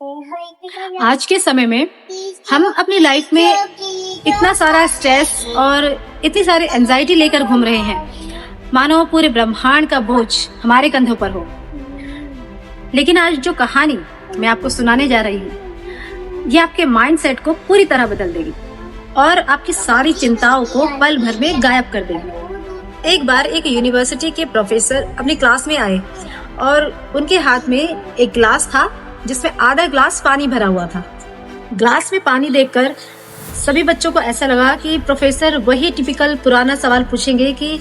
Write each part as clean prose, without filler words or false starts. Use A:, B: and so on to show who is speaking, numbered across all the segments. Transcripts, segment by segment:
A: आज के समय में हम अपनी लाइफ में इतना सारा स्ट्रेस और इतनी सारी एंजाइटी लेकर घूम रहे हैं मानो पूरे ब्रह्मांड का बोझ हमारे कंधों पर हो। लेकिन आज जो कहानी मैं आपको सुनाने जा रही हूँ ये आपके माइंडसेट को पूरी तरह बदल देगी और आपकी सारी चिंताओं को पल भर में गायब कर देगी। एक बार एक यूनिवर्सिटी के प्रोफेसर अपनी क्लास में आए और उनके हाथ में एक ग्लास था जिसमें आधा ग्लास पानी भरा हुआ था। ग्लास में पानी देखकर सभी बच्चों को ऐसा लगा कि प्रोफेसर वही टिपिकल पुराना सवाल पूछेंगे कि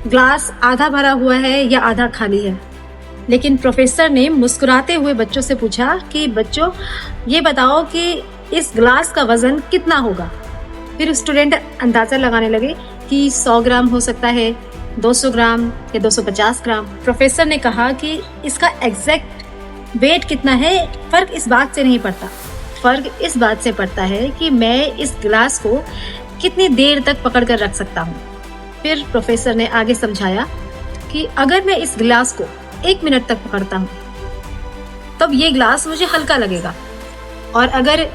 A: ग्लास आधा भरा हुआ है या आधा खाली है। लेकिन प्रोफेसर ने मुस्कुराते हुए बच्चों से पूछा कि बच्चों ये बताओ कि इस ग्लास का वजन कितना होगा। फिर स्टूडेंट अंदाजा लगाने लगे कि 100 ग्राम हो सकता है, 200 ग्राम या 250 ग्राम। प्रोफेसर ने कहा कि इसका एग्जैक्ट वेट कितना है फर्क इस बात से नहीं पड़ता, फर्क इस बात से पड़ता है कि मैं इस गिलास को कितनी देर तक पकड़ कर रख सकता हूँ। फिर प्रोफेसर ने आगे समझाया कि अगर मैं इस गिलास को 1 मिनट तक पकड़ता हूँ तब ये गिलास मुझे हल्का लगेगा, और अगर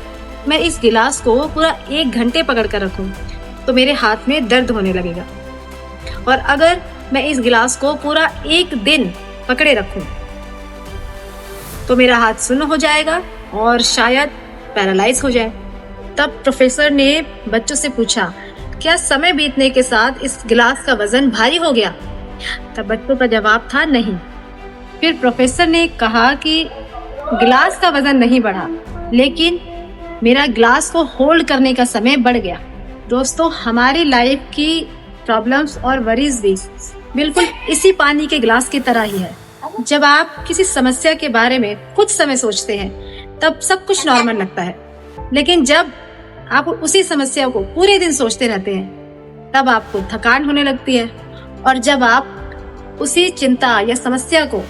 A: मैं इस गिलास को पूरा 1 घंटे पकड़ कर रखूँ तो मेरे हाथ में दर्द होने लगेगा, और अगर मैं इस गिलास को पूरा 1 दिन पकड़े रखूँ तो मेरा हाथ सुन्न हो जाएगा और शायद पैरालाइज हो जाए। तब प्रोफेसर ने बच्चों से पूछा, क्या समय बीतने के साथ इस गिलास का वजन भारी हो गया? तब बच्चों का जवाब था नहीं। फिर प्रोफेसर ने कहा कि गिलास का वजन नहीं बढ़ा, लेकिन मेरा गिलास को होल्ड करने का समय बढ़ गया। दोस्तों, हमारी लाइफ की प्रॉब्लम्स और वरीज भी बिल्कुल इसी पानी के गिलास की तरह ही है। जब आप किसी समस्या के बारे में कुछ समय सोचते हैं तब सब कुछ नॉर्मल लगता है, लेकिन जब आप उसी समस्या को पूरे दिन सोचते रहते हैं तब आपको थकान होने लगती है, और जब आप उसी चिंता या समस्या को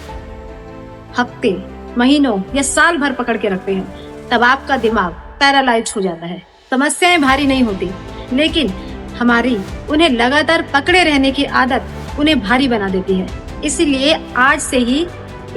A: हफ्ते, महीनों या साल भर पकड़ के रखते हैं तब आपका दिमाग पैरालाइज हो जाता है। समस्याएं भारी नहीं होती, लेकिन हमारी उन्हें लगातार पकड़े रहने की आदत उन्हें भारी बना देती है। इसीलिए आज से ही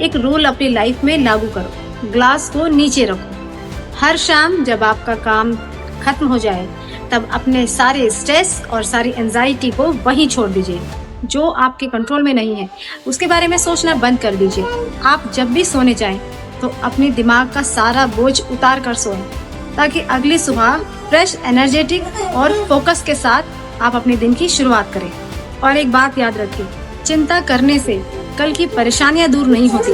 A: एक रूल अपनी लाइफ में लागू करो, ग्लास को नीचे रखो। हर शाम जब आपका काम खत्म हो जाए तब अपने सारे स्ट्रेस और सारी एंजाइटी को वहीं छोड़ दीजिए। जो आपके कंट्रोल में नहीं है उसके बारे में सोचना बंद कर दीजिए। आप जब भी सोने जाएं तो अपने दिमाग का सारा बोझ उतार कर सोएं, ताकि अगली सुबह फ्रेश, एनर्जेटिक और फोकस के साथ आप अपने दिन की शुरुआत करें। और एक बात याद रखिए, चिंता करने से कल की परेशानियां दूर नहीं होती,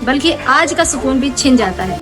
A: बल्कि आज का सुकून भी छिन जाता है।